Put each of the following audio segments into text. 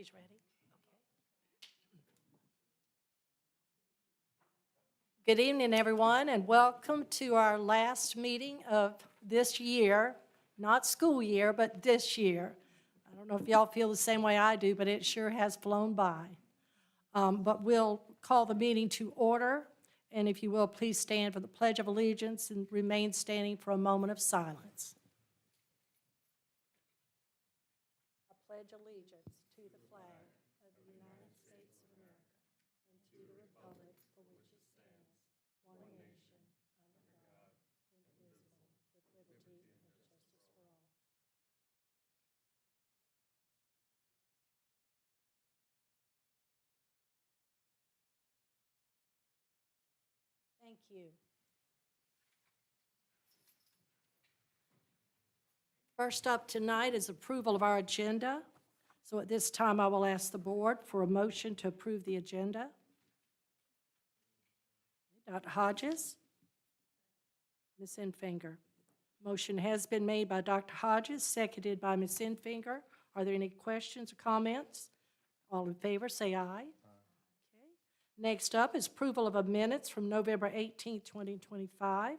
He's ready? Okay. Good evening, everyone, and welcome to our last meeting of this year, not school year, but this year. I don't know if y'all feel the same way I do, but it sure has flown by. But we'll call the meeting to order, and if you will, please stand for the Pledge of Allegiance and remain standing for a moment of silence. I pledge allegiance to the flag of the United States of America and to the republic for which it stands, one nation, under God, indivisible, with liberty and justice for all. Thank you. First up tonight is approval of our agenda. So at this time, I will ask the board for a motion to approve the agenda. Dr. Hodges? Ms. Infinger? Motion has been made by Dr. Hodges, seconded by Ms. Infinger. Are there any questions or comments? All in favor, say aye. Okay. Next up is approval of minutes from November 18, 2025.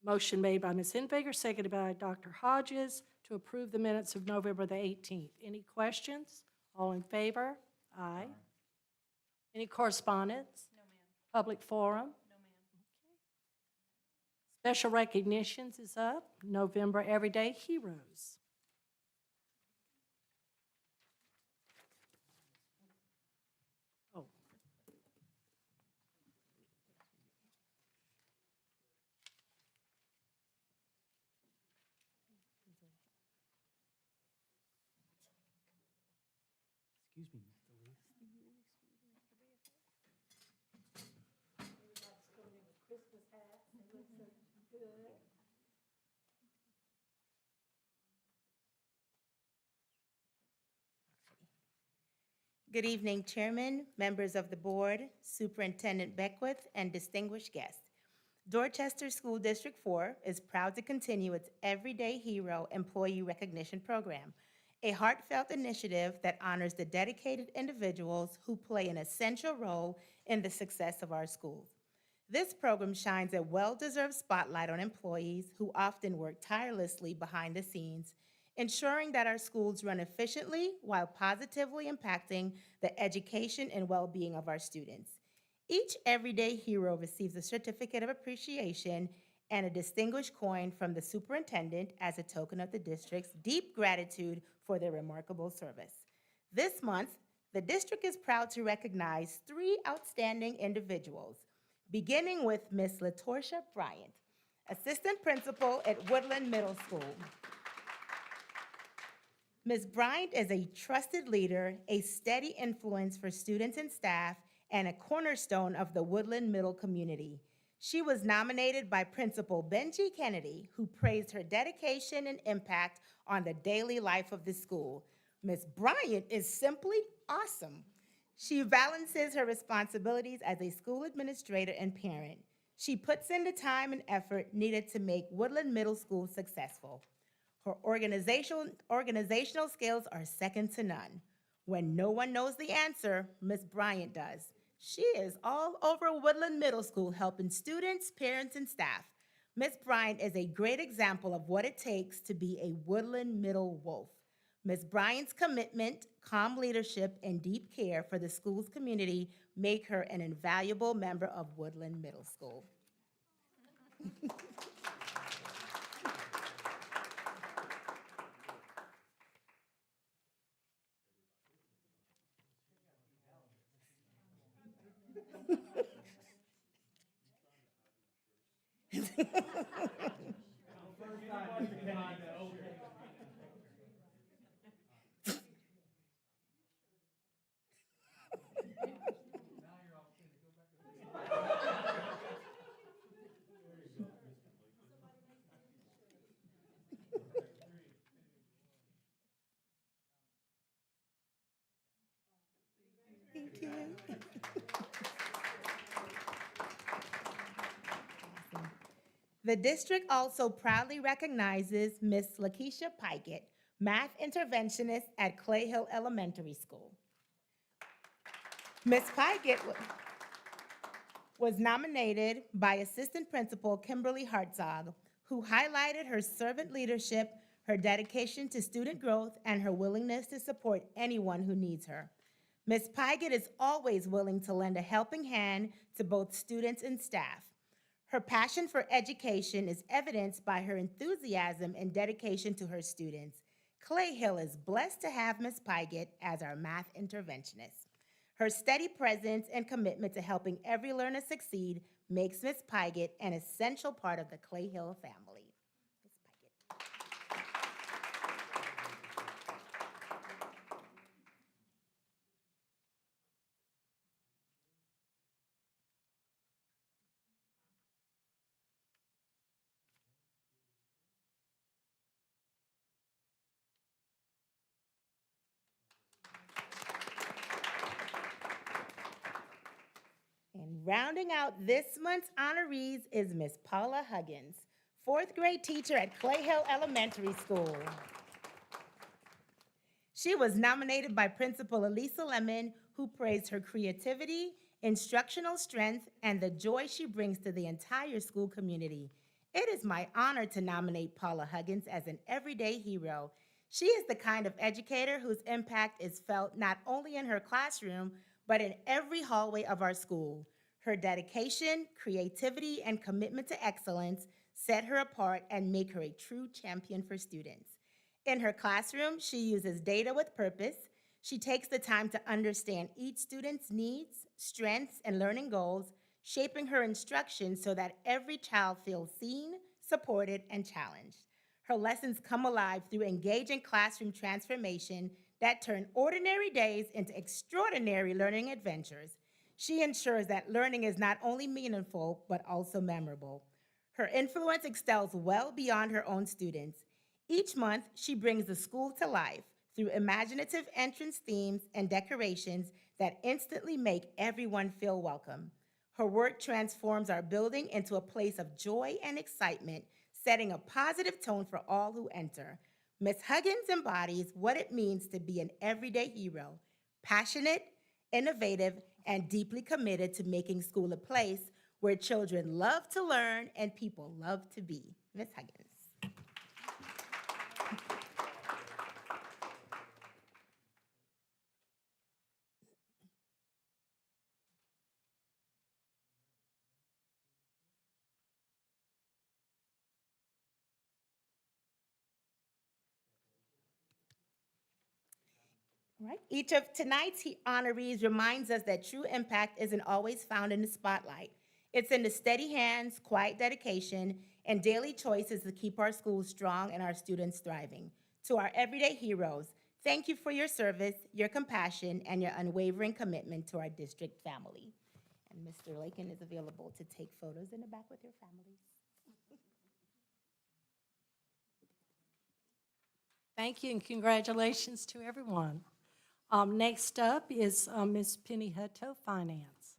Motion made by Ms. Infinger, seconded by Dr. Hodges to approve the minutes of November the 18th. Any questions? All in favor? Aye. Any correspondence? No, ma'am. Public forum? No, ma'am. Special recognitions is up. November Everyday Heroes. Oh. Excuse me, Mr. Lee. Christmas hats. They look so good. Good evening, Chairman, members of the board, Superintendent Beckwith, and distinguished guests. Dorchester School District 4 is proud to continue its Everyday Hero Employee Recognition Program, a heartfelt initiative that honors the dedicated individuals who play an essential role in the success of our schools. This program shines a well-deserved spotlight on employees who often work tirelessly behind the scenes, ensuring that our schools run efficiently while positively impacting the education and well-being of our students. Each Everyday Hero receives a certificate of appreciation and a distinguished coin from the superintendent as a token of the district's deep gratitude for their remarkable service. This month, the district is proud to recognize 3 outstanding individuals, beginning with Ms. LaTorsha Bryant, Assistant Principal at Woodland Middle School. Ms. Bryant is a trusted leader, a steady influence for students and staff, and a cornerstone of the Woodland Middle community. She was nominated by Principal Benji Kennedy, who praised her dedication and impact on the daily life of the school. Ms. Bryant is simply awesome. She balances her responsibilities as a school administrator and parent. She puts in the time and effort needed to make Woodland Middle School successful. Her organizational skills are second to none. When no one knows the answer, Ms. Bryant does. She is all over Woodland Middle School helping students, parents, and staff. Ms. Bryant is a great example of what it takes to be a Woodland Middle wolf. Ms. Bryant's commitment, calm leadership, and deep care for the school's community make her an invaluable member of Woodland Middle School. Thank you. The district also proudly recognizes Miss Lakeisha Pikett, math interventionist at Clay Hill Elementary School. Miss Pikett was nominated by Assistant Principal Kimberly Hartzog, who highlighted her servant leadership, her dedication to student growth, and her willingness to support anyone who needs her. Ms. Pikett is always willing to lend a helping hand to both students and staff. Her passion for education is evidenced by her enthusiasm and dedication to her students. Clay Hill is blessed to have Ms. Pikett as our math interventionist. Her steady presence and commitment to helping every learner succeed makes Ms. Pikett an essential part of the Clay Hill family. Ms. Pikett. And rounding out this month's honorees is Miss Paula Huggins, fourth grade teacher at Clay Hill Elementary School. She was nominated by Principal Elisa Lemon, who praised her creativity, instructional strength, and the joy she brings to the entire school community. It is my honor to nominate Paula Huggins as an everyday hero. She is the kind of educator whose impact is felt not only in her classroom, but in every hallway of our school. Her dedication, creativity, and commitment to excellence set her apart and make her a true champion for students. In her classroom, she uses data with purpose. She takes the time to understand each student's needs, strengths, and learning goals, shaping her instruction so that every child feels seen, supported, and challenged. Her lessons come alive through engaging classroom transformation that turn ordinary days into extraordinary learning adventures. She ensures that learning is not only meaningful, but also memorable. Her influence extends well beyond her own students. Each month, she brings the school to life through imaginative entrance themes and decorations that instantly make everyone feel welcome. Her work transforms our building into a place of joy and excitement, setting a positive tone for all who enter. Ms. Huggins embodies what it means to be an everyday hero, passionate, innovative, and deeply committed to making school a place where children love to learn and people love to be. Ms. Huggins. All right. Each of tonight's honorees reminds us that true impact isn't always found in the spotlight. It's in the steady hands, quiet dedication, and daily choices that keep our schools strong and our students thriving. To our everyday heroes, thank you for your service, your compassion, and your unwavering commitment to our district family. And Mr. Lakin is available to take photos in the back with your families. Thank you and congratulations to everyone. Next up is Ms. Penny Hutto, Finance.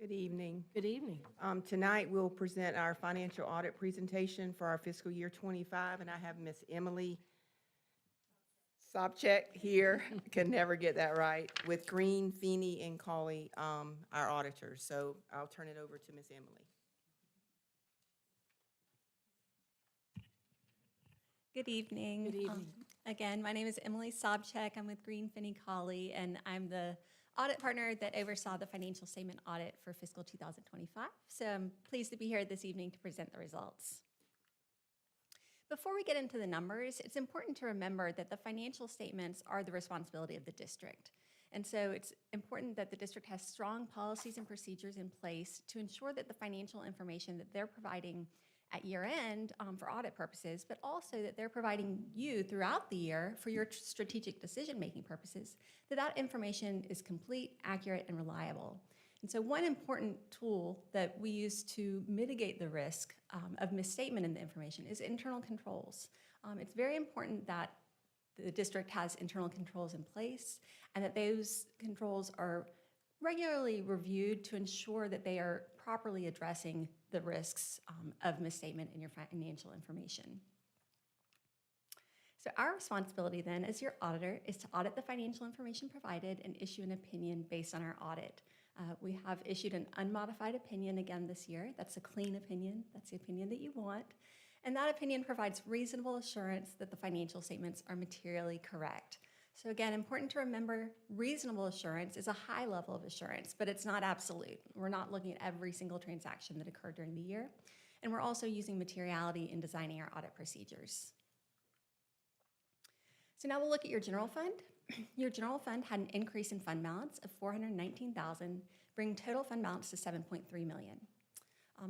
Good evening. Good evening. Tonight, we'll present our financial audit presentation for our fiscal year '25, and I have Miss Emily Sobchak here, can never get that right, with Green, Feeney, and Cawley, our auditors. So I'll turn it over to Miss Emily. Good evening. Good evening. Again, my name is Emily Sobchak. I'm with Green Finney Colley, and I'm the audit partner that oversaw the financial statement audit for fiscal 2025. So I'm pleased to be here this evening to present the results. Before we get into the numbers, it's important to remember that the financial statements are the responsibility of the district. And so it's important that the district has strong policies and procedures in place to ensure that the financial information that they're providing at year end for audit purposes, but also that they're providing you throughout the year for your strategic decision-making purposes, that information is complete, accurate, and reliable. And so one important tool that we use to mitigate the risk of misstatement in the information is internal controls. It's very important that the district has internal controls in place and that those controls are regularly reviewed to ensure that they are properly addressing the risks of misstatement in your financial information. So our responsibility then as your auditor is to audit the financial information provided and issue an opinion based on our audit. We have issued an unmodified opinion again this year. That's a clean opinion. That's the opinion that you want. And that opinion provides reasonable assurance that the financial statements are materially correct. So again, important to remember, reasonable assurance is a high level of assurance, but it's not absolute. We're not looking at every single transaction that occurred during the year. And we're also using materiality in designing our audit procedures. So now we'll look at your general fund. Your general fund had an increase in fund balance of $419,000, bringing total fund balance to $7.3 million.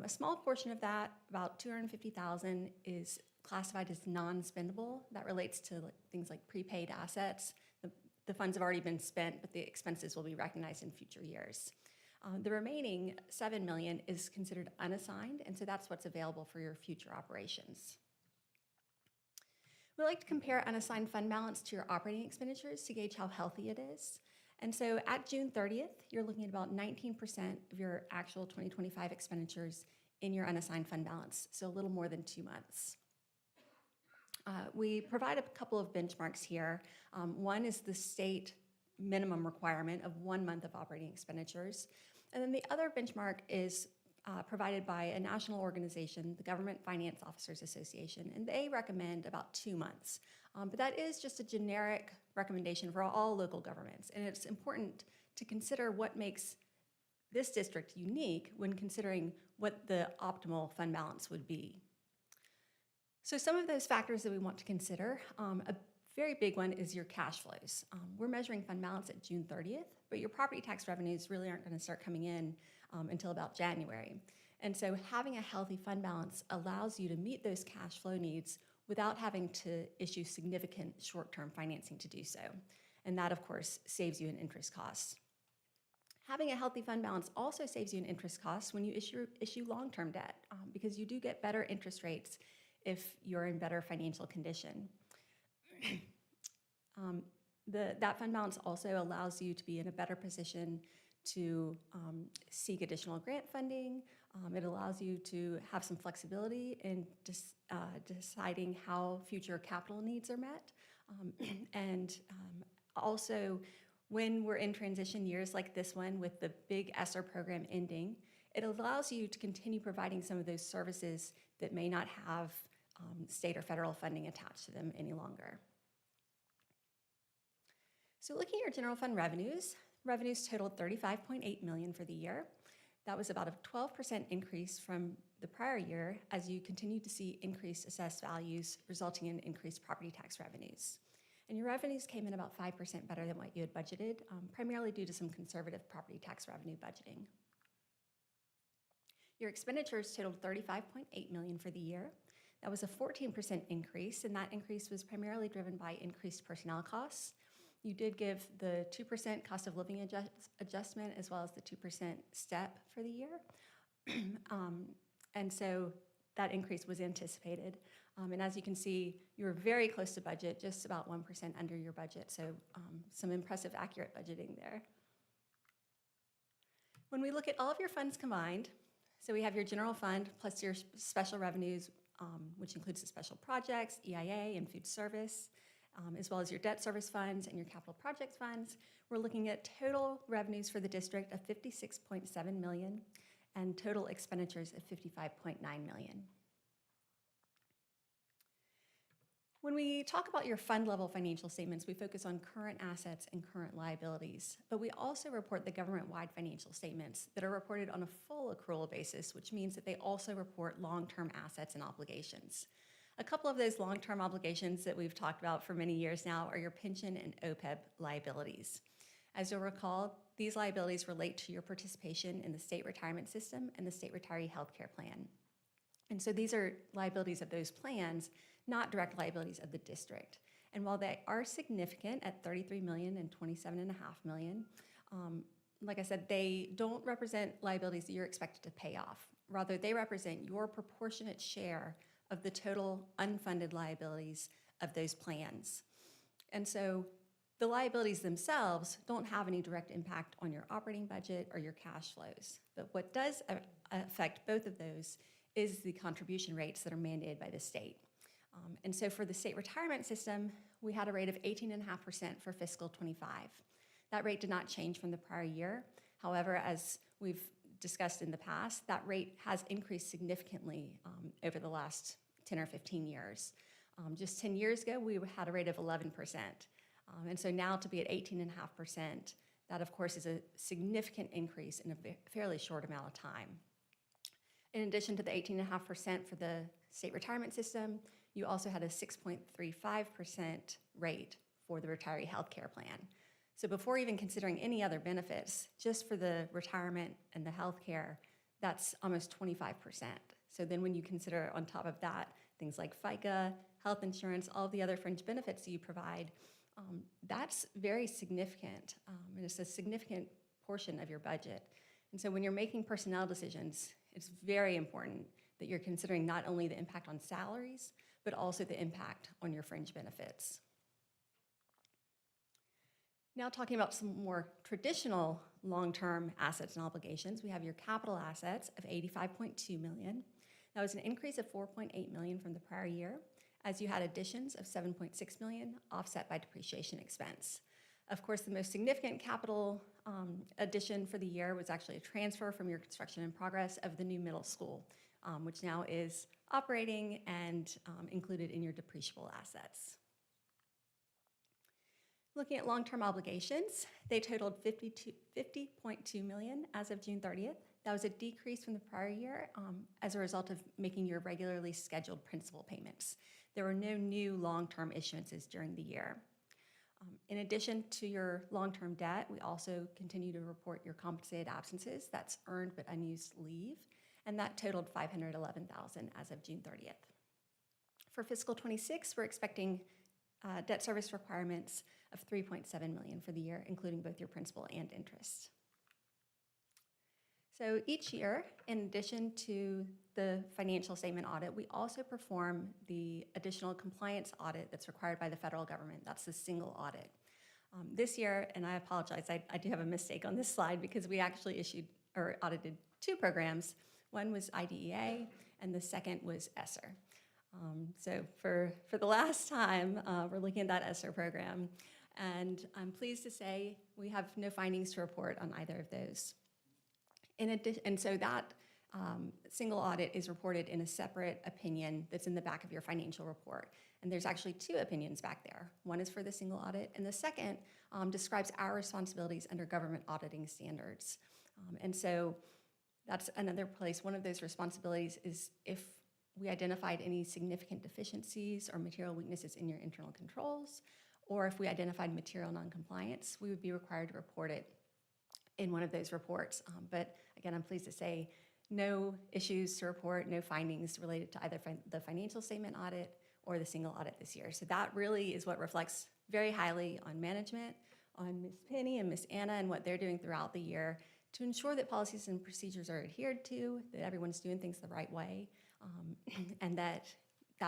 A small portion of that, about $250,000, is classified as non-spendable. That relates to things like prepaid assets. The funds have already been spent, but the expenses will be recognized in future years. The remaining $7 million is considered unassigned, and so that's what's available for your future operations. We like to compare unassigned fund balance to your operating expenditures to gauge how healthy it is. And so at June 30th, you're looking at about 19% of your actual 2025 expenditures in your unassigned fund balance, so a little more than 2 months. We provide a couple of benchmarks here. One is the state minimum requirement of 1 month of operating expenditures. And then the other benchmark is provided by a national organization, the Government Finance Officers Association, and they recommend about 2 months. But that is just a generic recommendation for all local governments, and it's important to consider what makes this district unique when considering what the optimal fund balance would be. So some of those factors that we want to consider, a very big one is your cash flows. We're measuring fund balance at June 30th, but your property tax revenues really aren't going to start coming in until about January. And so having a healthy fund balance allows you to meet those cash flow needs without having to issue significant short-term financing to do so. And that, of course, saves you in interest costs. Having a healthy fund balance also saves you in interest costs when you issue long-term debt because you do get better interest rates if you're in better financial condition. That fund balance also allows you to be in a better position to seek additional grant funding. It allows you to have some flexibility in deciding how future capital needs are met. Also, when we're in transition years like this one with the big ESSER program ending, it allows you to continue providing some of those services that may not have state or federal funding attached to them any longer. So looking at your general fund revenues totaled $35.8 million for the year. That was about a 12% increase from the prior year as you continue to see increased assessed values resulting in increased property tax revenues. And your revenues came in about 5% better than what you had budgeted, primarily due to some conservative property tax revenue budgeting. Your expenditures totaled $35.8 million for the year. That was a 14% increase, and that increase was primarily driven by increased personnel costs. You did give the 2% cost of living adjustment as well as the 2% step for the year. And so that increase was anticipated. And as you can see, you were very close to budget, just about 1% under your budget. So some impressive accurate budgeting there. When we look at all of your funds combined, so we have your general fund plus your special revenues, which includes the special projects, EIA, and food service, as well as your debt service funds and your capital projects funds. We're looking at total revenues for the district of $56.7 million and total expenditures of $55.9 million. When we talk about your fund level financial statements, we focus on current assets and current liabilities, but we also report the government-wide financial statements that are reported on a full accrual basis, which means that they also report long-term assets and obligations. A couple of those long-term obligations that we've talked about for many years now are your pension and OPEB liabilities. As you'll recall, these liabilities relate to your participation in the state retirement system and the state retiree healthcare plan. And so these are liabilities of those plans, not direct liabilities of the district. And while they are significant at $33 million and $27.5 million, like I said, they don't represent liabilities that you're expected to pay off. Rather, they represent your proportionate share of the total unfunded liabilities of those plans. And so The liabilities themselves don't have any direct impact on your operating budget or your cash flows. But what does affect both of those is the contribution rates that are mandated by the state. And so for the state retirement system, we had a rate of 18.5% for fiscal '25. That rate did not change from the prior year. However, as we've discussed in the past, that rate has increased significantly over the last 10 or 15 years. Just 10 years ago, we had a rate of 11%. And so now to be at 18.5%, that of course is a significant increase in a fairly short amount of time. In addition to the 18.5% for the state retirement system, you also had a 6.35% rate for the retiree health care plan. So before even considering any other benefits, just for the retirement and the health care, that's almost 25%. So then when you consider on top of that, things like FICA, health insurance, all the other fringe benefits that you provide, that's very significant, and it's a significant portion of your budget. And so when you're making personnel decisions, it's very important that you're considering not only the impact on salaries, but also the impact on your fringe benefits. Now talking about some more traditional long-term assets and obligations, we have your capital assets of $85.2 million. That was an increase of $4.8 million from the prior year, as you had additions of $7.6 million offset by depreciation expense. Of course, the most significant capital addition for the year was actually a transfer from your construction in progress of the new middle school, which now is operating and included in your depreciable assets. Looking at long-term obligations, they totaled $50.2 million as of June 30th. That was a decrease from the prior year as a result of making your regularly scheduled principal payments. There were no new long-term issuances during the year. In addition to your long-term debt, we also continue to report your compensated absences, that's earned but unused leave, and that totaled $511,000 as of June 30th. For fiscal '26, we're expecting debt service requirements of $3.7 million for the year, including both your principal and interest. So each year, in addition to the financial statement audit, we also perform the additional compliance audit that's required by the federal government. That's the single audit. This year, and I apologize, I do have a mistake on this slide because we actually audited two programs. One was IDEA, and the second was ESSER. So for the last time, we're looking at that ESSER program, and I'm pleased to say we have no findings to report on either of those. In addition, and so that single audit is reported in a separate opinion that's in the back of your financial report. And there's actually two opinions back there. One is for the single audit, and the second describes our responsibilities under government auditing standards. And so that's another place. One of those responsibilities is if we identified any significant deficiencies or material weaknesses in your internal controls, or if we identified material noncompliance, we would be required to report it in one of those reports. But again, I'm pleased to say no issues to report, no findings related to either the financial statement audit or the single audit this year. So that really is what reflects very highly on management, on Ms. Penny and Ms. Anna and what they're doing throughout the year to ensure that policies and procedures are adhered to, that everyone's doing things the right way, and that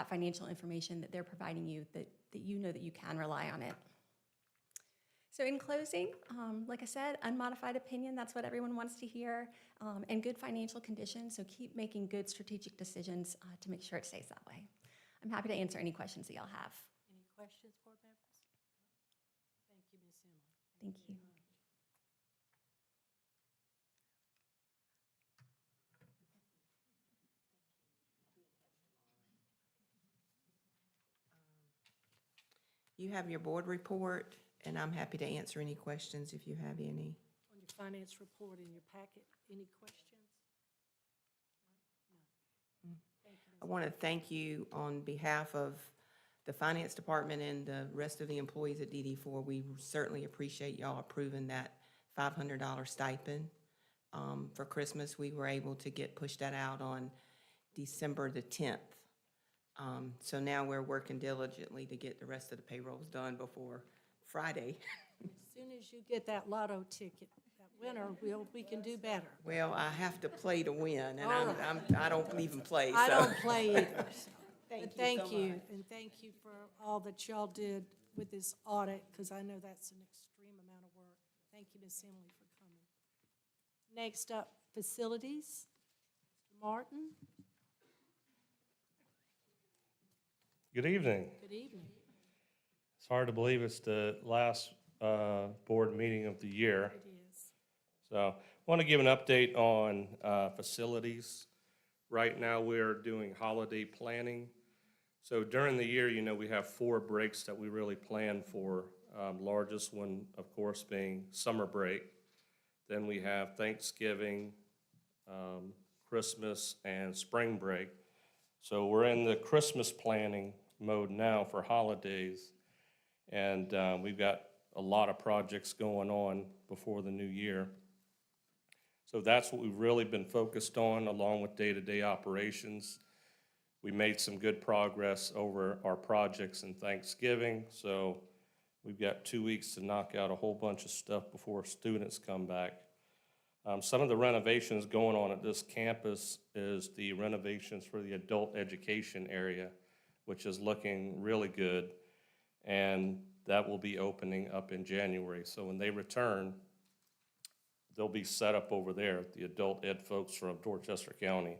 financial information that they're providing you, that you know that you can rely on it. So in closing, like I said, unmodified opinion, that's what everyone wants to hear, and good financial conditions, so keep making good strategic decisions to make sure it stays that way. I'm happy to answer any questions that y'all have. Any questions, board members? Thank you, Ms. Emily. Thank you. You have your board report, and I'm happy to answer any questions if you have any. On your finance report in your packet, any questions? No. Thank you, Ms. I want to thank you on behalf of the finance department and the rest of the employees at DD4. We certainly appreciate y'all approving that $500 stipend. For Christmas, we were able to push that out on December the 10th. So now we're working diligently to get the rest of the payrolls done before Friday. As soon as you get that lotto ticket, that winner, we can do better. Well, I have to play to win, and All I don't even play, so. I don't play either, so. Thank But you thank so you, much. and thank you for all that y'all did with this audit, because I know that's an extreme amount of work. Thank you, Ms. Emily, for coming. Next up, facilities. Mr. Martin, Good evening. good evening. It's hard to believe it's the last board meeting of the year. It is. So I want to give an update on facilities. Right now, we're doing holiday planning. So during the year, you know, we have 4 breaks that we really plan for. Largest one, of course, being summer break. Then we have Thanksgiving, Christmas, and spring break. So we're in the Christmas planning mode now for holidays. And we've got a lot of projects going on before the new year. So that's what we've really been focused on, along with day-to-day operations. We made some good progress over our projects in Thanksgiving, so we've got 2 weeks to knock out a whole bunch of stuff before students come back. Some of the renovations going on at this campus is the renovations for the adult education area, which is looking really good, and that will be opening up in January. So when they return, they'll be set up over there, the adult ed folks from Dorchester County,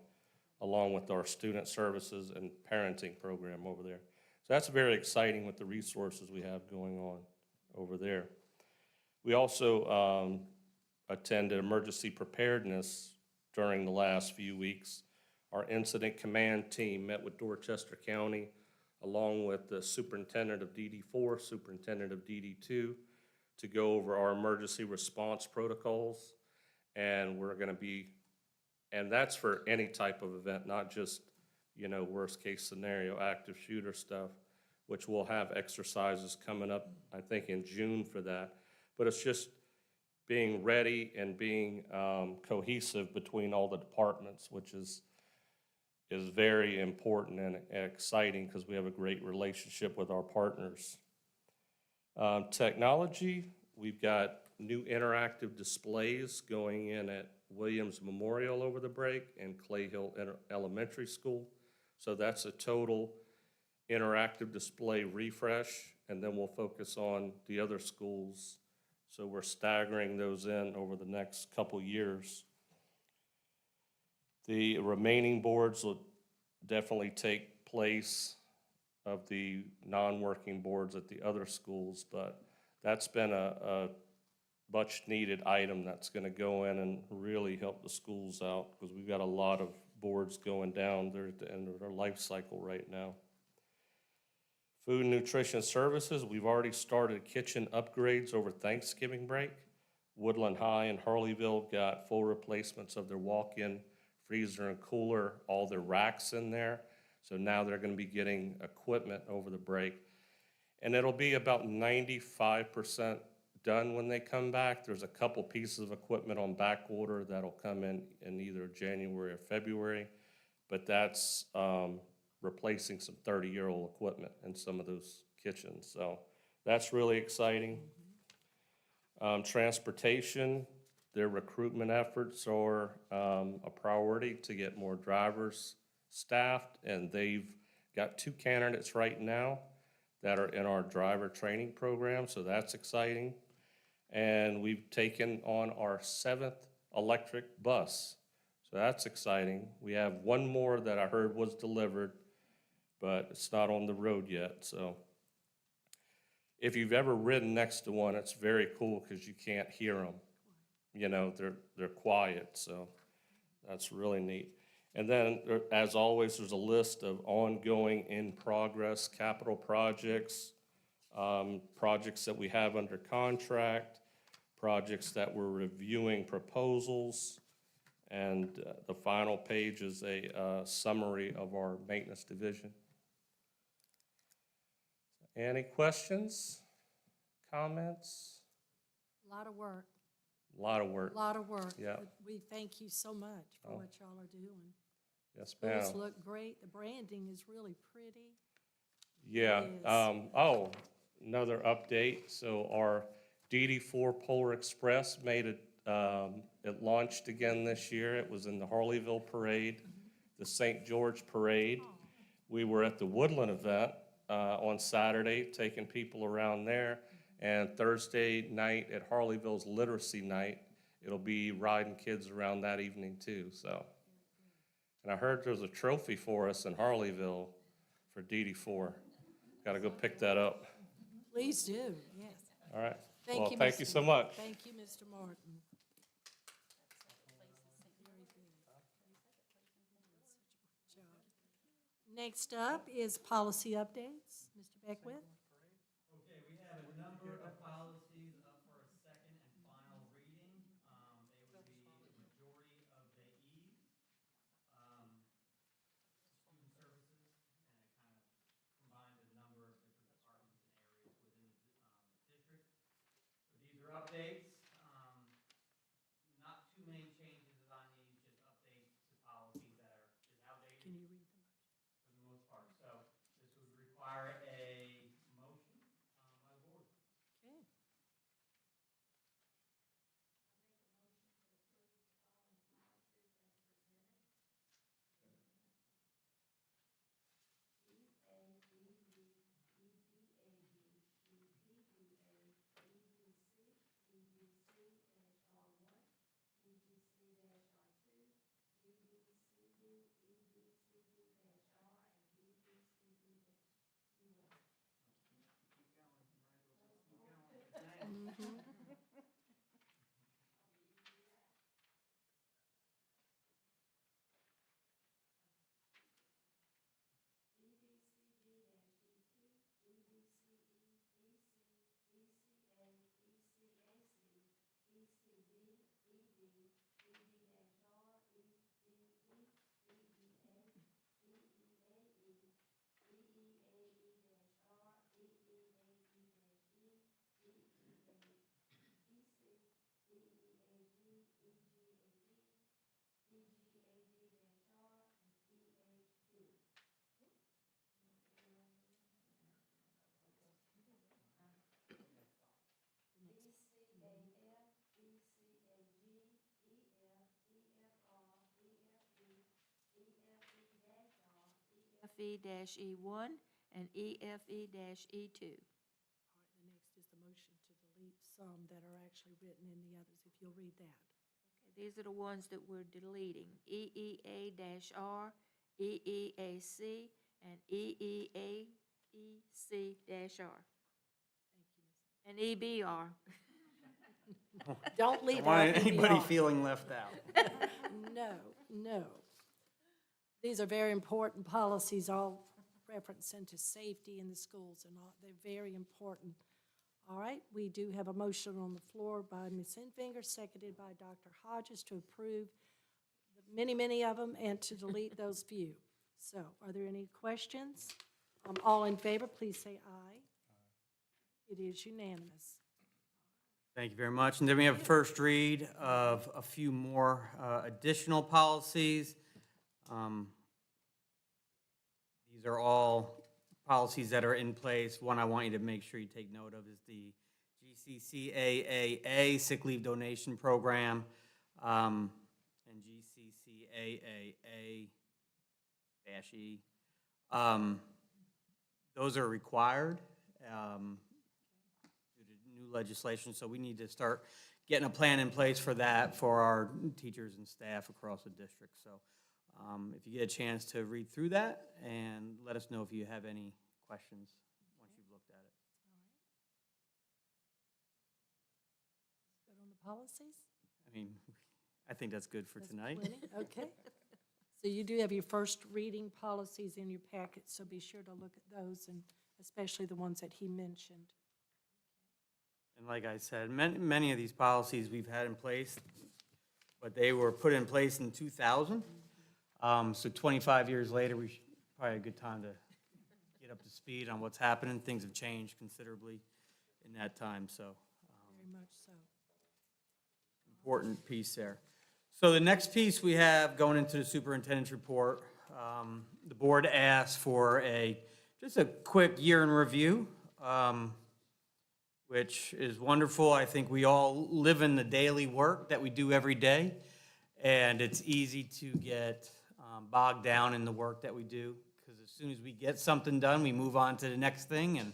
along with our student services and parenting program over there. So that's very exciting with the resources we have going on over there. We also attended emergency preparedness during the last few weeks. Our incident command team met with Dorchester County, along with the superintendent of DD4, superintendent of DD2, to go over our emergency response protocols. And we're gonna be, and that's for any type of event, not just, you know, worst case scenario, active shooter stuff, which we'll have exercises coming up, I think, in June for that. But it's just being ready and being cohesive between all the departments, which is very important and exciting because we have a great relationship with our partners. Technology, we've got new interactive displays going in at Williams Memorial over the break and Clay Hill Elementary School. So that's a total interactive display refresh, and then we'll focus on the other schools. So we're staggering those in over the next couple years. The remaining boards will definitely take place of the non-working boards at the other schools, but that's been a much-needed item that's gonna go in and really help the schools out, because we've got a lot of boards going down. They're at the end of their life cycle right now. Food and nutrition services, we've already started kitchen upgrades over Thanksgiving break. Woodland High and Harleyville got full replacements of their walk-in freezer and cooler, all their racks in there. So now they're gonna be getting equipment over the break. And it'll be about 95% done when they come back. There's a couple pieces of equipment on back order that'll come in either January or February, but that's replacing some 30-year-old equipment in some of those kitchens. So that's really exciting. Transportation, their recruitment efforts are a priority to get more drivers staffed, and they've got 2 candidates right now that are in our driver training program, so that's exciting. And we've taken on our 7th electric bus, so that's exciting. We have 1 more that I heard was delivered, but it's not on the road yet. So if you've ever ridden next to one, it's very cool because you can't hear them. You know, they're quiet, so that's really neat. And then, as always, there's a list of ongoing in-progress capital projects, projects that we have under contract, projects that we're reviewing proposals, and the final page is a summary of our maintenance division. Any questions, comments? A lot of work, A lot of work. a lot of work. Yeah. But we thank you so much for Oh. what y'all are doing. Yes, Schools ma'am. look great. The branding is really pretty. Yeah, It is. oh, another update. So our DD4 Polar Express made it, it launched again this year. It was in the Harleyville Parade, the St. George Parade. We were at the Woodland event, on Saturday, taking people around there. And Thursday night at Harleyville's Literacy Night, it'll be riding kids around that evening too, so. And I heard there's a trophy for us in Harleyville for DD4. Gotta go pick that up. Please do, yes. All right. Thank Well, you, thank you Mr. so much. Thank you, Mr. Martin. Next up is policy updates. Mr. Beckwith? Okay, we have a number of policies up for a second and final reading. They would be the majority of the E's, student services, and it kind of combines a number of different departments and areas within the district. So these are updates. Not too many changes on these, just updates to policies that are just outdated. Can you read them? For the most part. So this would require a motion by the board. Okay. EFE-E1 and EFE-E2. All right, the next is the motion to delete some that are actually written in the others, if you'll read that. Okay, these are the ones that we're deleting: EEA-R, EEAC, and EEAEC-R, and EBR. Don't leave Don't want out anybody EBR. feeling left out. No, no. These are very important policies, all referencing to safety in the schools and all. They're very important. All right, we do have a motion on the floor by Ms. Enfinger, seconded by Dr. Hodges to approve the many of them and to delete those few. So are there any questions? All in favor, please say aye. It is unanimous. Thank you very much. And then we have first read of a few more additional policies. These are all policies that are in place. One I want you to make sure you take note of is the GCCAAA sick leave donation program, and GCCAAA-E. Those are required due to new legislation, so we need to start getting a plan in place for that for our teachers and staff across the district. So if you get a chance to read through that, and let us know if you have any questions once you've looked at it. Good on the policies? I mean, I think that's good for That's tonight. plenty? Okay. So you do have your first reading policies in your packet, so be sure to look at those, and especially the ones that he mentioned. And like I said, many of these policies we've had in place, but they were put in place in 2000. So 25 years later, we should probably a good time to get up to speed on what's happening. Things have changed considerably in that time, so Very much so. important piece there. So the next piece we have going into the superintendent's report, the board asked for just a quick year in review, which is wonderful. I think we all live in the daily work that we do every day, and it's easy to get bogged down in the work that we do because as soon as we get something done, we move on to the next thing, and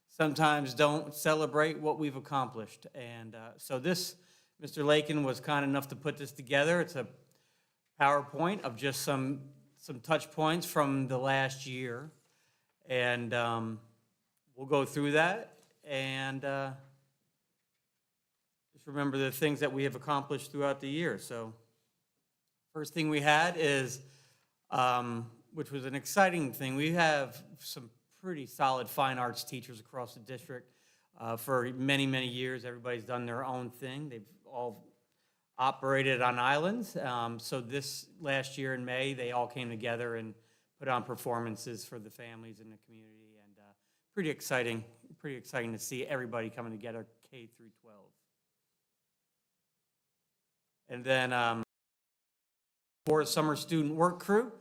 sometimes don't celebrate what we've accomplished. And so this, Mr. Lakin was kind enough to put this together. It's a PowerPoint of just some touch points from the last year. And we'll go through that and just remember the things that we have accomplished throughout the year. So first thing we had is, which was an exciting thing, we have some pretty solid fine arts teachers across the district. For many, many years, everybody's done their own thing. They've all operated on islands. So this last year in May, they all came together and put on performances for the families in the community. And pretty exciting to see everybody coming together, K through 12. And then for summer student work crew,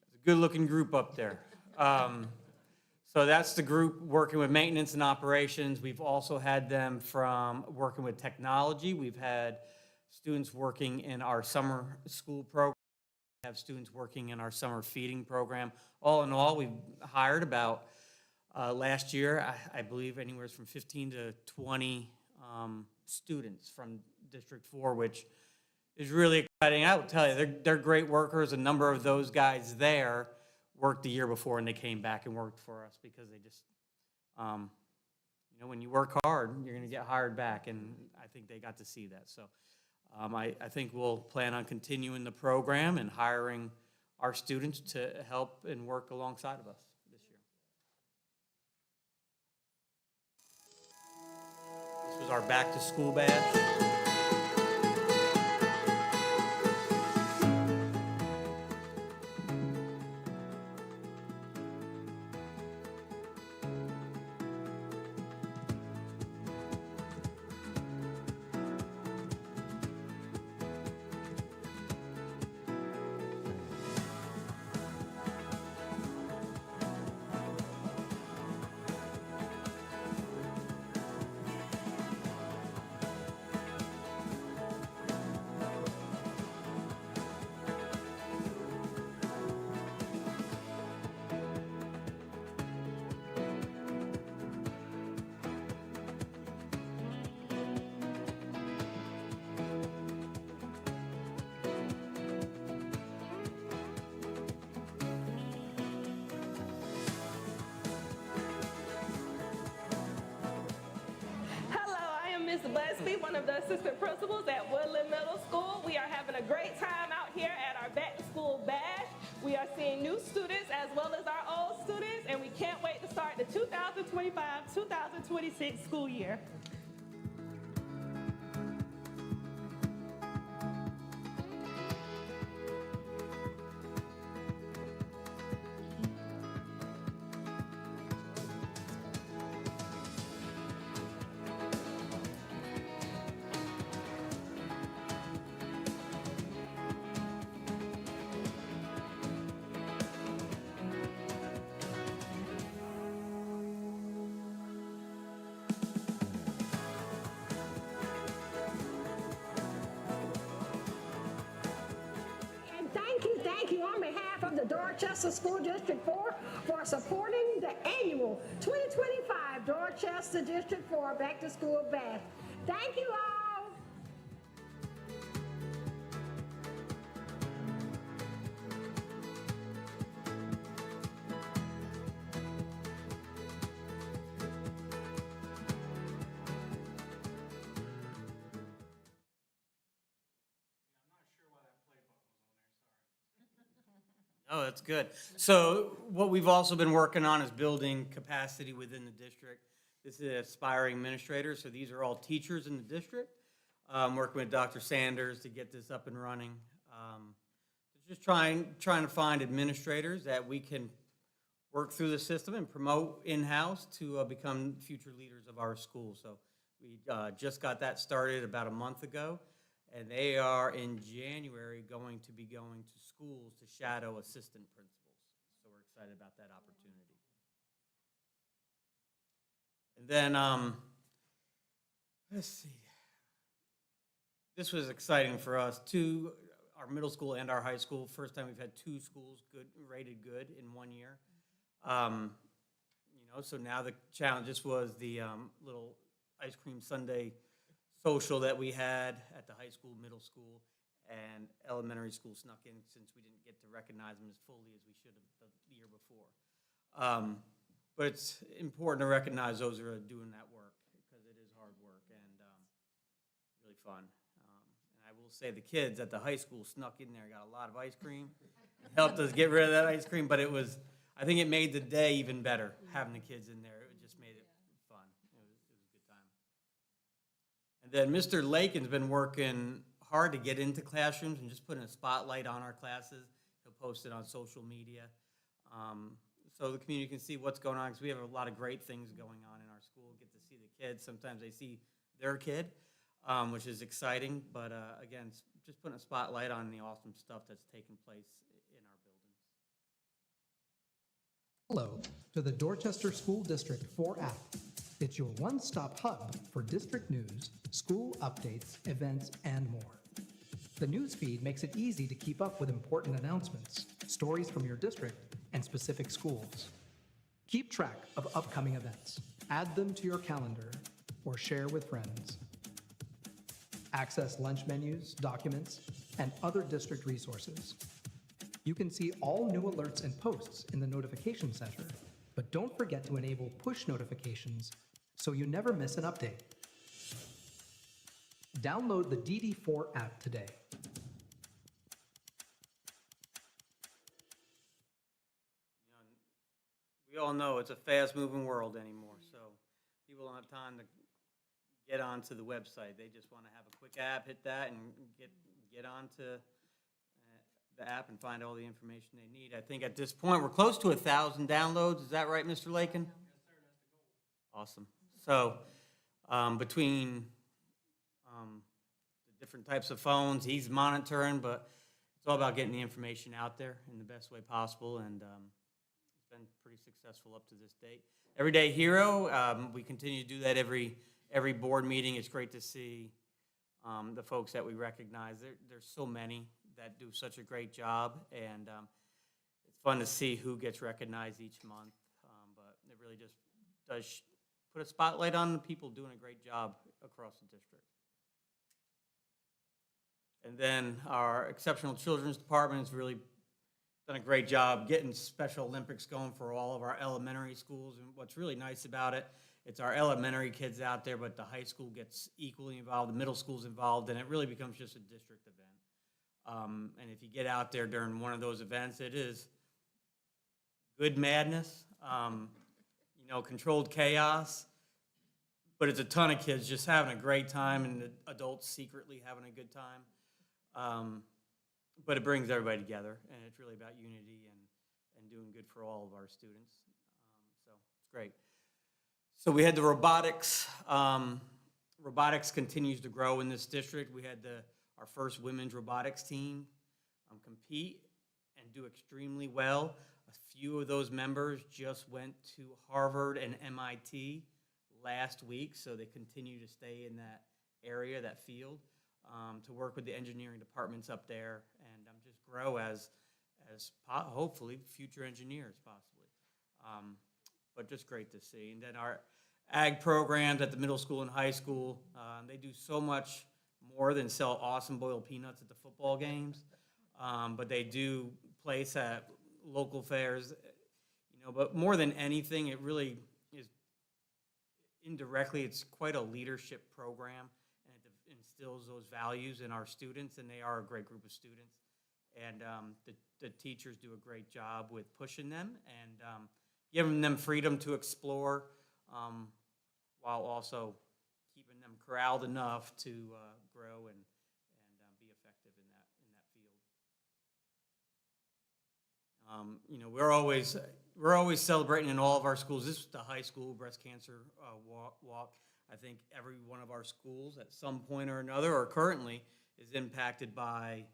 it's a good-looking group up there. So that's the group working with maintenance and operations. We've also had them from working with technology. We've had students working in our summer school program. We have students working in our summer feeding program. All in all, we've hired about, last year, I believe anywhere from 15 to 20 students from District 4, which is really exciting. I will tell you, they're great workers. A number of those guys there worked the year before, and they came back and worked for us because they just, when you work hard, you're going to get hired back, and I think they got to see that. So I think we'll plan on continuing the program and hiring our students to help and work alongside of us this year. This was our back-to-school badge. Ms. Busby, one of the assistant principals at Woodland Middle School. We are having a great time out here at our Back to School Bash. We are seeing new students as well as our old students, and we can't wait to start the 2025-2026 school year. Thank you on behalf of the Dorchester School District 4 for supporting the annual 2025 Dorchester District 4 Back to School Bash. Thank you all. Oh, that's good. So what we've also been working on is building capacity within the district. This is aspiring administrators, so these are all teachers in the district. Working with Dr. Sanders to get this up and running. Just trying to find administrators that we can work through the system and promote in-house to become future leaders of our school. So we just got that started about a month ago. And they are, in January, going to be going to schools to shadow assistant principals. So we're excited about that opportunity. And then, let's see. This was exciting for us, too. our middle school and our high school. First time we've had two schools rated good in 1 year. You know, so now the challenge, this was the little ice cream sundae social that we had at the high school, middle school, and elementary school snuck in since we didn't get to recognize them as fully as we should have the year before. But it's important to recognize those who are doing that work, because it is hard work and really fun. And I will say the kids at the high school snuck in there, got a lot of ice cream, helped us get rid of that ice cream, but it was, I think it made the day even better, having the kids in there. It just made it fun. It was a good time. And then Mr. Lakin's been working hard to get into classrooms and just putting a spotlight on our classes. He'll post it on social media. So the community can see what's going on, because we have a lot of great things going on in our school, get to see the kids. Sometimes they see their kid, which is exciting. But again, just putting a spotlight on the awesome stuff that's taking place in our buildings. Hello to the Dorchester School District 4 app. It's your one-stop hub for district news, school updates, events, and more. The news feed makes it easy to keep up with important announcements, stories from your district, and specific schools. Keep track of upcoming events, add them to your calendar, or share with friends. Access lunch menus, documents, and other district resources. You can see all new alerts and posts in the notification center, but don't forget to enable push notifications so you never miss an update. Download the DD4 app today. We all know it's a fast-moving world anymore, so people don't have time to get onto the website. They just want to have a quick app, hit that, and get onto the app and find all the information they need. I think at this point, we're close to 1,000 downloads. Is that right, Mr. Lakin? Yes, sir, that's the goal. Awesome. So between the different types of phones, he's monitoring, but it's all about getting the information out there in the best way possible, and been pretty successful up to this date. Everyday Hero, we continue to do that every board meeting. It's great to see the folks that we recognize. There's so many that do such a great job, and it's fun to see who gets recognized each month. But it really just does put a spotlight on the people doing a great job across the district. And then our Exceptional Children's Department has really done a great job getting Special Olympics going for all of our elementary schools. And what's really nice about it, it's our elementary kids out there, but the high school gets equally involved, the middle school's involved, and it really becomes just a district event. And if you get out there during one of those events, it is good madness, you know, controlled chaos, but it's a ton of kids just having a great time and the adults secretly having a good time. But it brings everybody together, and it's really about unity and doing good for all of our students. So it's great. So we had the robotics. Robotics continues to grow in this district. We had our first women's robotics team compete and do extremely well. A few of those members just went to Harvard and MIT last week, so they continue to stay in that area, that field. To work with the engineering departments up there and just grow as hopefully future engineers possibly. But just great to see. And then our ag programs at the middle school and high school, they do so much more than sell awesome boiled peanuts at the football games. But they do place at local fairs, you know, but more than anything, it really is indirectly, it's quite a leadership program. Instills those values in our students, and they are a great group of students. And the teachers do a great job with pushing them and giving them freedom to explore, while also keeping them corralled enough to grow and be effective in that field. You know, we're always celebrating in all of our schools. This is the high school breast cancer walk. I think every one of our schools at some point or another, or currently, is impacted by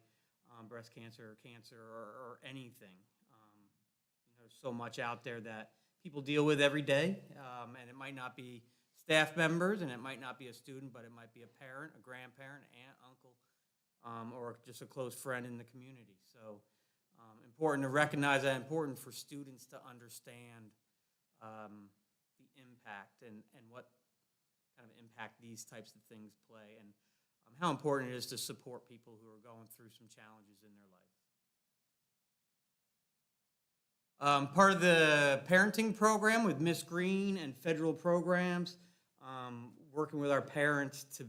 breast cancer or cancer or anything. You know, there's so much out there that people deal with every day, and it might not be staff members, and it might not be a student, but it might be a parent, a grandparent, aunt, uncle, or just a close friend in the community. So important to recognize that, important for students to understand the impact and what kind of impact these types of things play, and how important it is to support people who are going through some challenges in their life. Part of the parenting program with Miss Green and federal programs, working with our parents to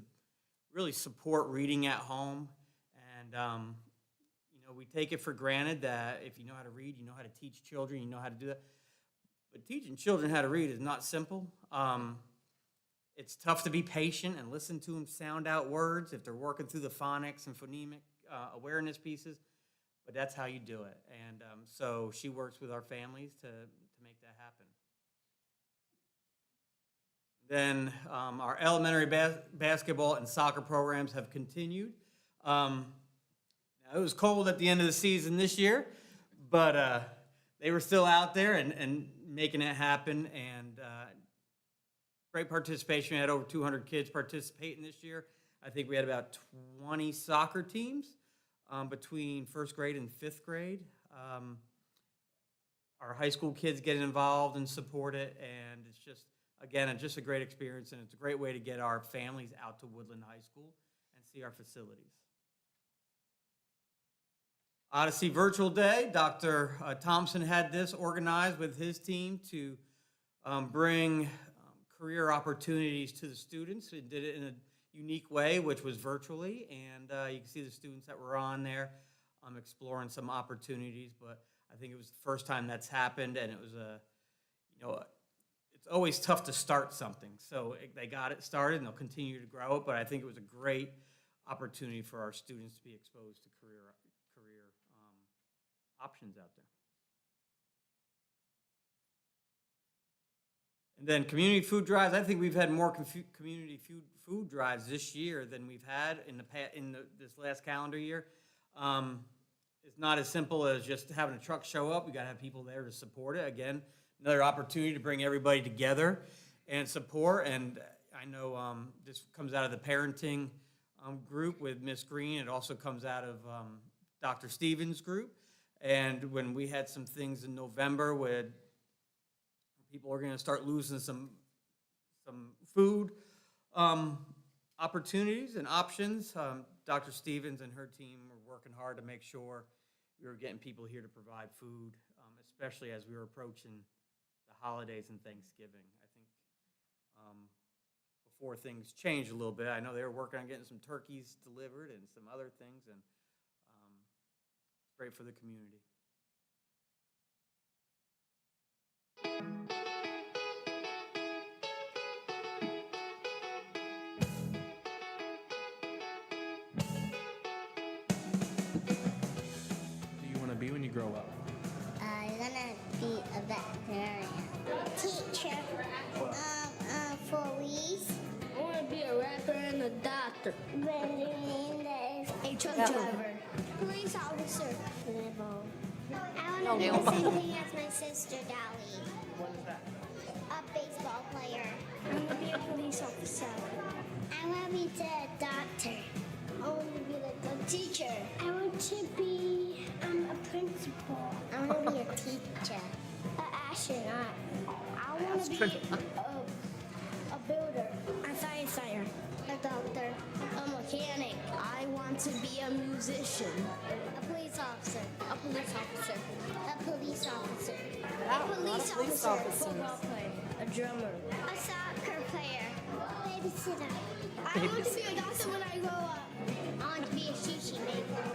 really support reading at home. And, we take it for granted that if you know how to read, you know how to teach children, you know how to do that. But teaching children how to read is not simple. It's tough to be patient and listen to them sound out words if they're working through the phonics and phonemic awareness pieces, but that's how you do it. And so she works with our families to make that happen. Then our elementary basketball and soccer programs have continued. Now it was cold at the end of the season this year, but they were still out there and making it happen, and great participation. We had over 200 kids participating this year. I think we had about 20 soccer teams between first grade and fifth grade. Our high school kids get involved and support it, and it's just, again, it's just a great experience, and it's a great way to get our families out to Woodland High School and see our facilities. Odyssey Virtual Day, Dr. Thompson had this organized with his team to bring career opportunities to the students. He did it in a unique way, which was virtually, and you can see the students that were on there exploring some opportunities, but I think it was the first time that's happened, and it was it's always tough to start something, so they got it started, and they'll continue to grow it, but I think it was a great opportunity for our students to be exposed to career options out there. And then community food drives. I think we've had more community food drives this year than we've had in this last calendar year. It's not as simple as just having a truck show up. We got to have people there to support it. Again, another opportunity to bring everybody together and support. And I know this comes out of the parenting group with Miss Green. It also comes out of Dr. Stevens' group. And when we had some things in November where people are going to start losing some food opportunities and options, Dr. Stevens and her team were working hard to make sure we were getting people here to provide food, especially as we were approaching the holidays and Thanksgiving. I think before things changed a little bit, I know they were working on getting some turkeys delivered and some other things, and great for the community. What do you want to be when you grow up? I'm gonna be a veterinarian. Teacher. Police. I want to be a rapper and a doctor. A truck driver. Police officer. I want to be the same thing as my sister, Dolly. What is that? A baseball player. I want to be a police officer. I want to be the doctor. I want to be the teacher. I want to be a principal. I want to be a teacher. An astronaut. I want to be a builder. A science writer. A doctor. A mechanic. I want to be a musician. A police officer. A police officer. A police officer. Wow, a lot of police officers. Football player. A drummer. A soccer player. Babysitter. I want to be a doctor when I grow up. I want to be a sushi maker.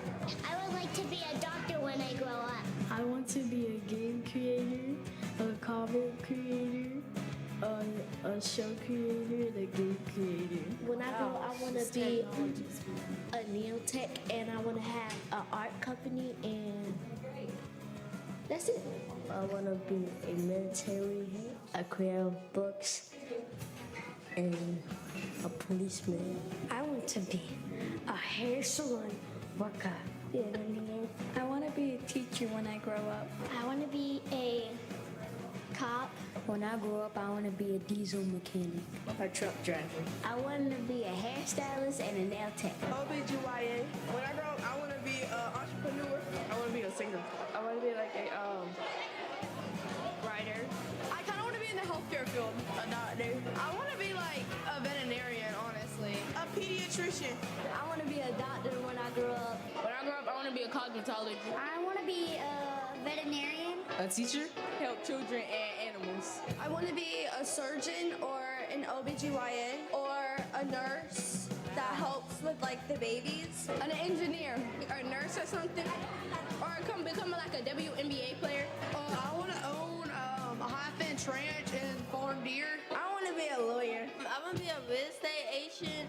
I would like to be a doctor when I grow up. I want to be a game creator, a comic creator, a show creator, and a game creator. When I grow up, I want to be a nail tech, and I want to have an art company, and that's it. I want to be a military, a creator of books, and a policeman. I want to be a hair salon worker. I want to be a teacher when I grow up. I want to be a cop, When I grow up, I want to be a diesel mechanic. A truck driver. I want to be a hairstylist and a nail tech. OBGYN. When I grow up, I want to be an entrepreneur. I want to be a singer. I want to be like a writer. I kind of want to be in the healthcare field. A doctor. I want to be like a veterinarian, honestly. A pediatrician. I want to be a doctor when I grow up. When I grow up, I want to be a cosmetologist. I want to be a veterinarian. A teacher? Help children and animals. I want to be a surgeon or an OBGYN or a nurse that helps with like the babies. An engineer or a nurse or something. Or become like a WNBA player. I want to own a high fence ranch and farm deer. I want to be a lawyer. I want to be a real estate agent.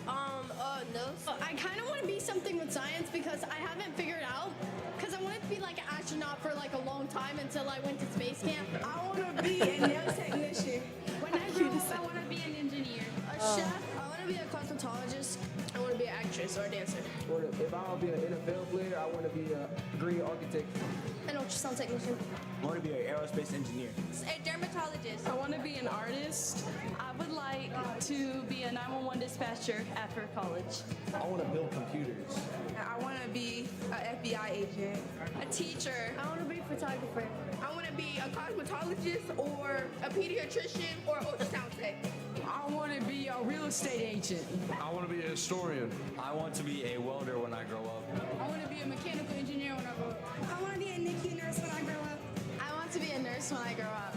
I kind of want to be something with science because I haven't figured out. Because I wanted to be like an astronaut for like a long time until I went to space camp. I want to be a nail technician. When I grow up, I want to be an engineer. A chef. I want to be a cosmetologist. I want to be an actress or a dancer. If I want to be an NFL player, I want to be a green architect. An ultrasound technician. I want to be an aerospace engineer. A dermatologist. I want to be an artist. I would like to be a 911 dispatcher after college. I want to build computers. I want to be an FBI agent. A teacher. I want to be a photographer. I want to be a cosmetologist or a pediatrician or ultrasound tech. I want to be a real estate agent. I want to be a historian. I want to be a welder when I grow up. I want to be a mechanical engineer when I grow up. I want to be a NICU nurse when I grow up. I want to be a nurse when I grow up.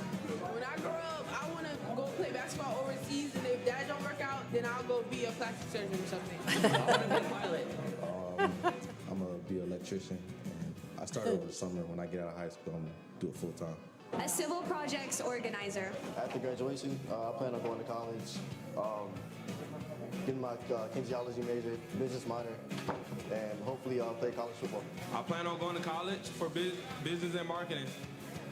When I grow up, I want to go play basketball overseas, and if that don't work out, then I'll go be a plastic surgeon or something. I want to be a pilot. I'm going to be an electrician. I started over the summer. When I get out of high school, I'm going to do it full time. A civil projects organizer. After graduation, I plan on going to college, getting my kinesiology major, business minor, and hopefully play college football. I plan on going to college for business and marketing,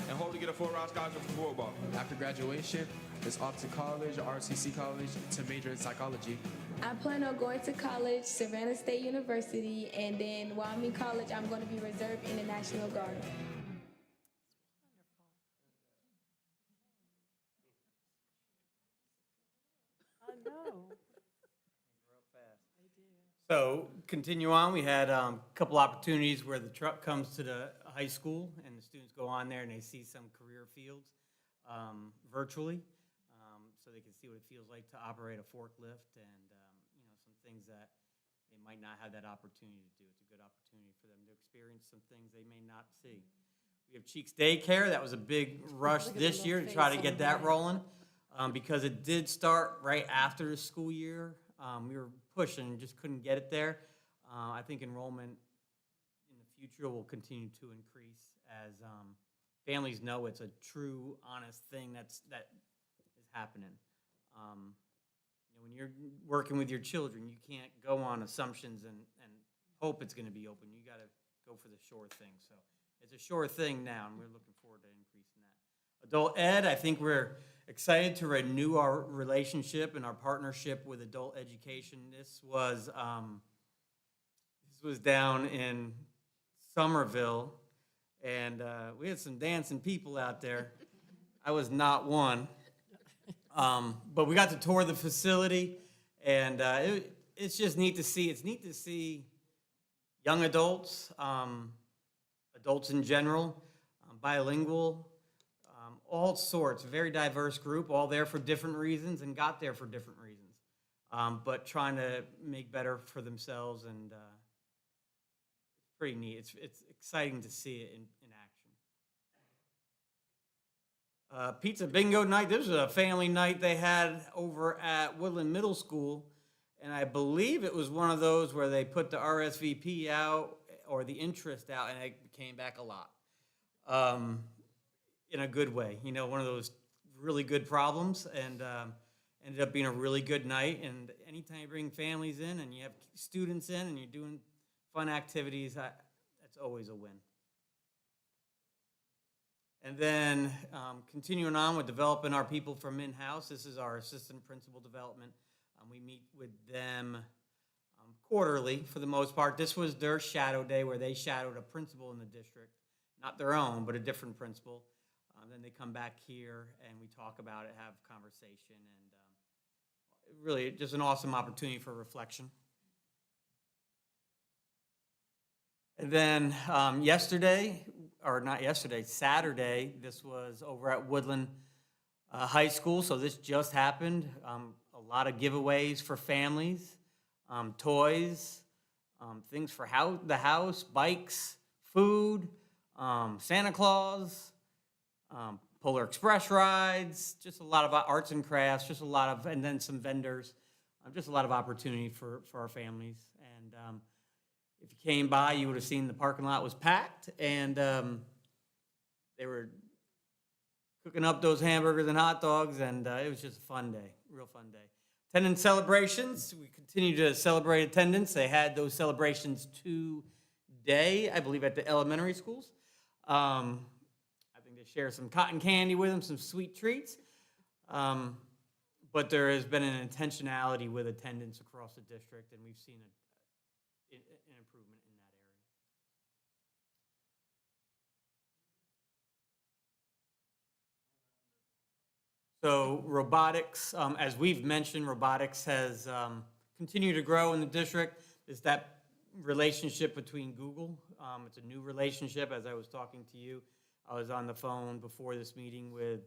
and hope to get a full-ride scholarship for football. After graduation, it's off to college, RCC College, to major in psychology. I plan on going to college, Savannah State University, and then while I'm in college, I'm going to be reserved in the National Guard. I know. So continue on, we had a couple opportunities where the truck comes to the high school and the students go on there and they see some career fields virtually, so they can see what it feels like to operate a forklift and, some things that they might not have that opportunity to do. It's a good opportunity for them to experience some things they may not see. We have Cheeks Daycare. That was a big rush Look at this the year to little try face to on get the that back. rolling because it did start right after the school year. We were pushing and just couldn't get it there. I think enrollment in the future will continue to increase as families know it's a true, honest thing that is happening. When you're working with your children, you can't go on assumptions and hope it's going to be open. You got to go for the sure thing. So it's a sure thing now, and we're looking forward to increasing that. Adult Ed, I think we're excited to renew our relationship and our partnership with adult education. This was down in Somerville, and we had some dancing people out there. I was not one. But we got to tour the facility, and it's just neat to see. It's neat to see young adults, adults in general, bilingual, all sorts, very diverse group, all there for different reasons and got there for different reasons, but trying to make better for themselves, and it's pretty neat. It's exciting to see it in action. Pizza bingo night. This was a family night they had over at Woodland Middle School, and I believe it was one of those where they put the RSVP out or the interest out, and it came back a lot. In a good way, one of those really good problems, and ended up being a really good night. And anytime you bring families in and you have students in and you're doing fun activities, that's always a win. And then continuing on with developing our people from in-house, this is our assistant principal development. We meet with them quarterly for the most part. This was their shadow day where they shadowed a principal in the district, not their own, but a different principal. Then they come back here and we talk about it, have conversation, and really just an awesome opportunity for reflection. And then Saturday, this was over at Woodland High School, so this just happened. A lot of giveaways for families, toys, things for the house, bikes, food, Santa Claus, Polar Express rides, just a lot of arts and crafts, and then some vendors, just a lot of opportunity for our families. And if you came by, you would have seen the parking lot was packed, and they were cooking up those hamburgers and hot dogs, and it was just a fun day, real fun day. Attendance celebrations, we continue to celebrate attendance. They had those celebrations today, I believe, at the elementary schools. I think they share some cotton candy with them, some sweet treats. But there has been an intentionality with attendance across the district, and we've seen an improvement in that area. So robotics, as we've mentioned, robotics has continued to grow in the district. It's that relationship between Google. It's a new relationship. As I was talking to you, I was on the phone before this meeting with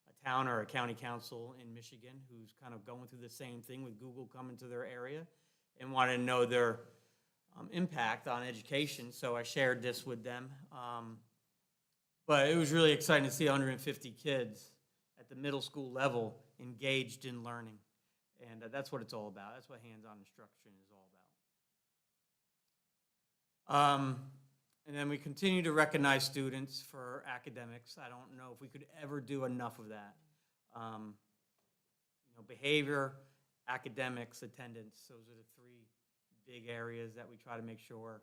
a town or a county council in Michigan who's kind of going through the same thing with Google coming to their area and wanted to know their impact on education. So I shared this with them. But it was really exciting to see 150 kids at the middle school level engaged in learning. And that's what it's all about. That's what hands-on instruction is all about. And then we continue to recognize students for academics. I don't know if we could ever do enough of that. Behavior, academics, attendance, those are the three big areas that we try to make sure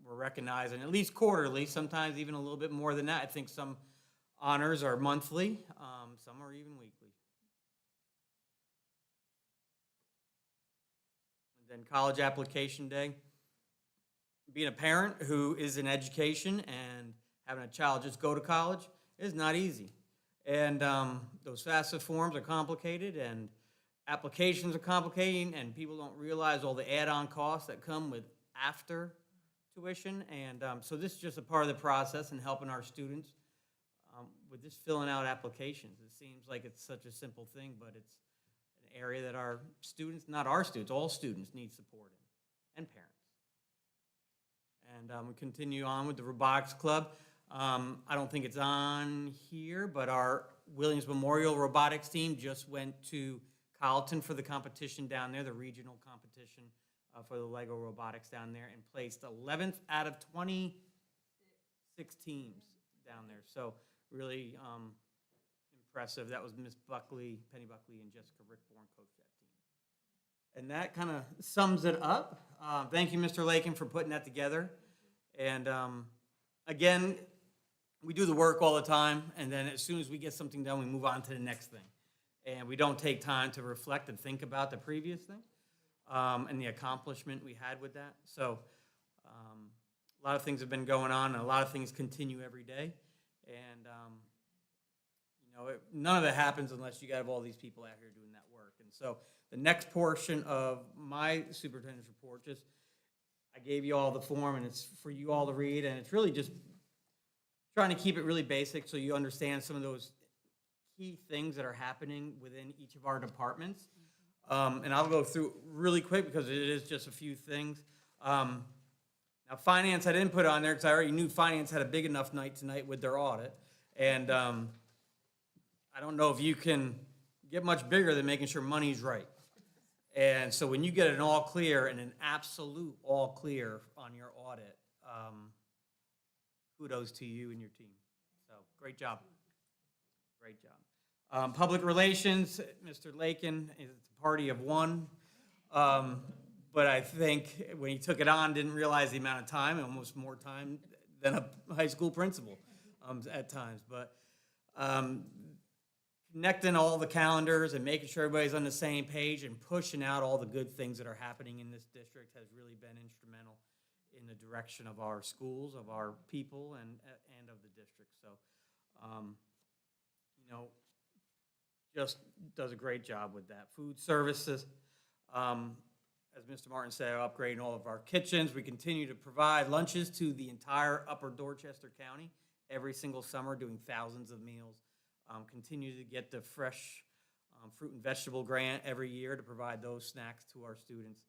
we're recognizing, at least quarterly, sometimes even a little bit more than that. I think some honors are monthly, some are even weekly. And then college application day. Being a parent who is in education and having a child just go to college is not easy. And those FAFSA forms are complicated, and applications are complicated, and people don't realize all the add-on costs that come with after tuition. And so this is just a part of the process in helping our students with just filling out applications. It seems like it's such a simple thing, but it's an area that our students, not our students, all students need support in, and parents. And we continue on with the Robotics Club. I don't think it's on here, but our Williams Memorial Robotics team just went to Colleton for the competition down there, the regional competition for the Lego Robotics down there, and placed 11th out of 26 teams down there. So really impressive. That was Miss Buckley, Penny Buckley, and Jessica Rickborn coached that team. And that kind of sums it up. Thank you, Mr. Lakin, for putting that together. And again, we do the work all the time, and then as soon as we get something done, we move on to the next thing. And we don't take time to reflect and think about the previous thing and the accomplishment we had with that. So a lot of things have been going on, and a lot of things continue every day. And none of it happens unless you have all these people out here doing that work. And so the next portion of my superintendent's report, I gave you all the form, and it's for you all to read, and it's really just trying to keep it really basic so you understand some of those key things that are happening within each of our departments. And I'll go through really quick because it is just a few things. Now, finance I didn't put on there because I already knew finance had a big enough night tonight with their audit. And I don't know if you can get much bigger than making sure money's right. And so when you get an all clear and an absolute all clear on your audit, kudos to you and your team. So great job. Great job. Public relations, Mr. Lakin is a party of one. But I think when he took it on, didn't realize the amount of time, almost more time than a high school principal at times. But connecting all the calendars and making sure everybody's on the same page and pushing out all the good things that are happening in this district has really been instrumental in the direction of our schools, of our people, and of the district. So just does a great job with that. Food services, as Mr. Martin said, upgrading all of our kitchens. We continue to provide lunches to the entire upper Dorchester County every single summer, doing thousands of meals. Continue to get the fresh fruit and vegetable grant every year to provide those snacks to our students.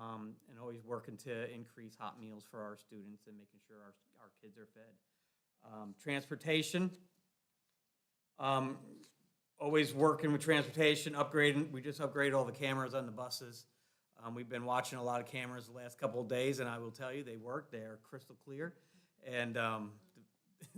And always working to increase hot meals for our students and making sure our kids are fed. Transportation, always working with transportation, upgrading. We just upgraded all the cameras on the buses. We've been watching a lot of cameras the last couple of days, and I will tell you, they work. They are crystal clear. And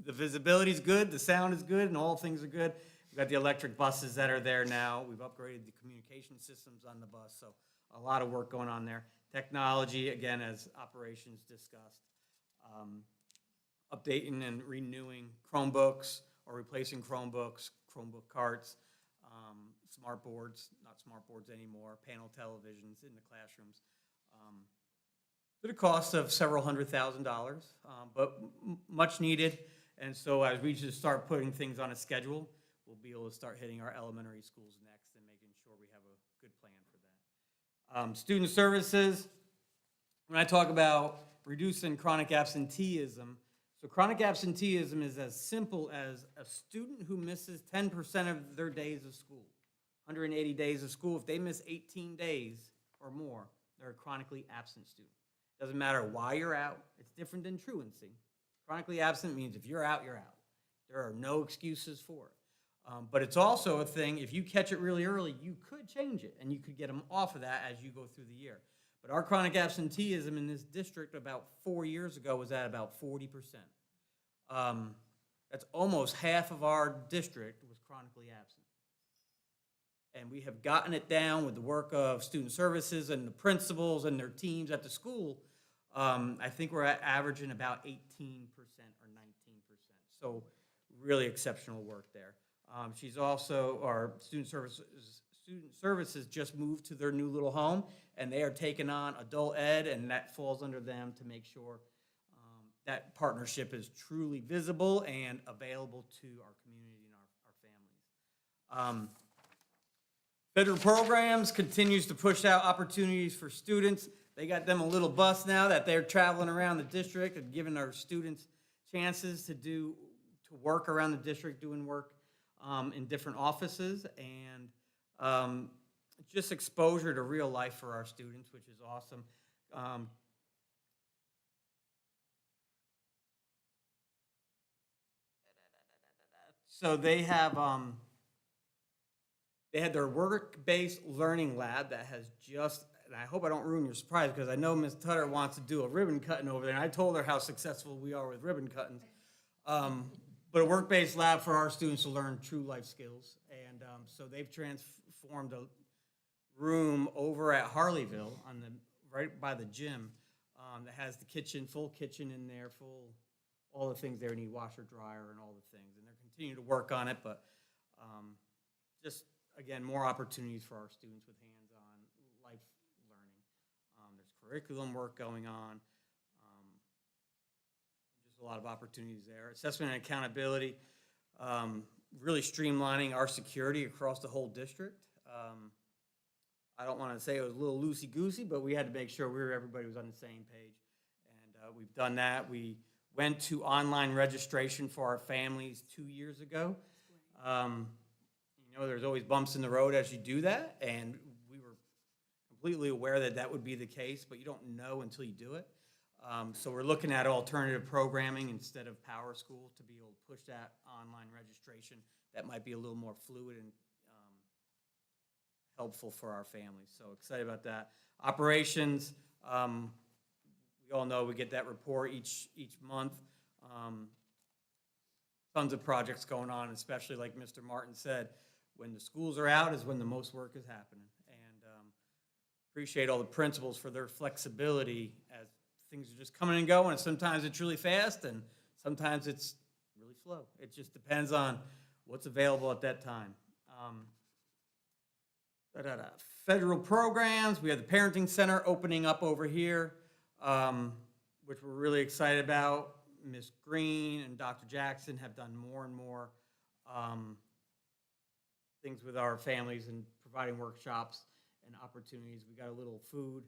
the visibility is good, the sound is good, and all things are good. We've got the electric buses that are there now. We've upgraded the communication systems on the bus, so a lot of work going on there. Technology, again, as operations discussed. Updating and renewing Chromebooks or replacing Chromebooks, Chromebook carts, smart boards, not smart boards anymore, panel televisions in the classrooms. To the cost of several $100,000, but much needed. And so as we just start putting things on a schedule, we'll be able to start hitting our elementary schools next and making sure we have a good plan for that. Student services, when I talk about reducing chronic absenteeism, so chronic absenteeism is as simple as a student who misses 10% of their days of school, 180 days of school. If they miss 18 days or more, they're a chronically absent student. Doesn't matter why you're out. It's different than truancy. Chronically absent means if you're out, you're out. There are no excuses for it. But it's also a thing, if you catch it really early, you could change it, and you could get them off of that as you go through the year. But our chronic absenteeism in this district about 4 years ago was at about 40%. That's almost half of our district was chronically absent. And we have gotten it down with the work of student services and the principals and their teams at the school. I think we're averaging about 18% or 19%. So really exceptional work there. She's also, our student services just moved to their new little home, and they are taking on adult ed, and that falls under them to make sure that partnership is truly visible and available to our community and our families. Federal programs continues to push out opportunities for students. They got them a little bus now that they're traveling around the district and giving our students chances to work around the district, doing work in different offices, and just exposure to real life for our students, which is awesome. So they have their work-based learning lab that has just, and I hope I don't ruin your surprise because I know Ms. Tutter wants to do a ribbon cutting over there, and I told her how successful we are with ribbon cuttings. But a work-based lab for our students to learn true life skills. And so they've transformed a room over at Harleyville right by the gym that has the kitchen, full kitchen in there, full all the things they need, washer, dryer, and all the things. And they're continuing to work on it, but just, again, more opportunities for our students with hands-on life learning. There's curriculum work going on. Just a lot of opportunities there. Assessment and accountability, really streamlining our security across the whole district. I don't want to say it was a little loosey-goosey, but we had to make sure everybody was on the same page. And we've done that. We went to online registration for our families 2 years ago. There's always bumps in the road as you do that, and we were completely aware that that would be the case, but you don't know until you do it. So we're looking at alternative programming instead of Power School to be able to push that online registration. That might be a little more fluid and helpful for our families. So excited about that. Operations, we all know we get that report each month. Tons of projects going on, especially like Mr. Martin said, when the schools are out is when the most work is happening. And appreciate all the principals for their flexibility as things are just coming and going. And sometimes it's really fast and sometimes it's really slow. It just depends on what's available at that time. Federal programs, we have the Parenting Center opening up over here, which we're really excited about. Ms. Green and Dr. Jackson have done more and more things with our families and providing workshops and opportunities. We got a little food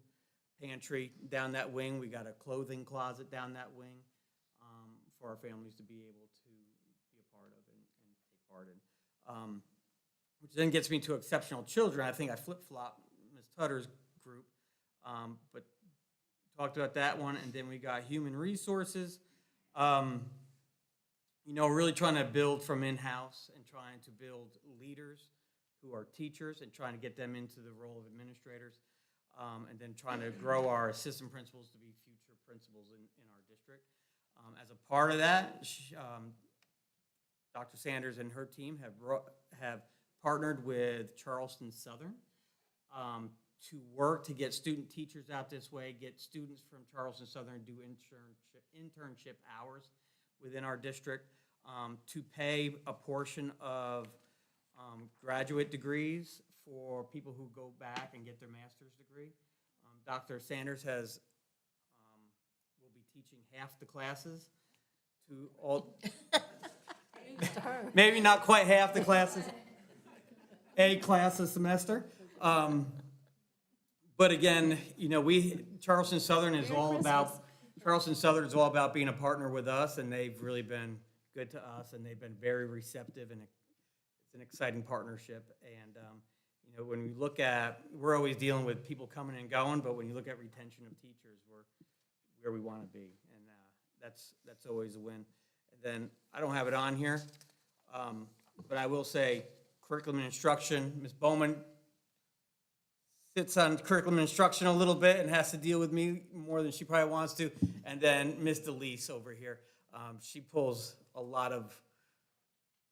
pantry down that wing. We got a clothing closet down that wing for our families to be able to be a part of and take part in. Which then gets me to exceptional children. I think I flip-flopped Ms. Tutter's group, but talked about that one. And then we got human resources. You know, really trying to build from in-house and trying to build leaders who are teachers and trying to get them into the role of administrators. And then trying to grow our assistant principals to be future principals in our district. As a part of that, Dr. Sanders and her team have partnered with Charleston Southern to work to get student teachers out this way, get students from Charleston Southern do internship hours within our district, to pay a portion of graduate degrees for people who go back and get their master's degree. Dr. Sanders will be teaching half the classes to all, maybe not quite half the classes, a class a semester. But again, you know, Charleston Southern is all about being a partner with us, and they've really been good to us, and they've been very receptive, and it's an exciting partnership. And you know, when we look at, we're always dealing with people coming and going, but when you look at retention of teachers, we're where we want to be, and that's always a win. And then I don't have it on here, but I will say curriculum and instruction. Ms. Bowman sits on curriculum and instruction a little bit and has to deal with me more than she probably wants to. And then Ms. DeLise over here, she pulls a lot of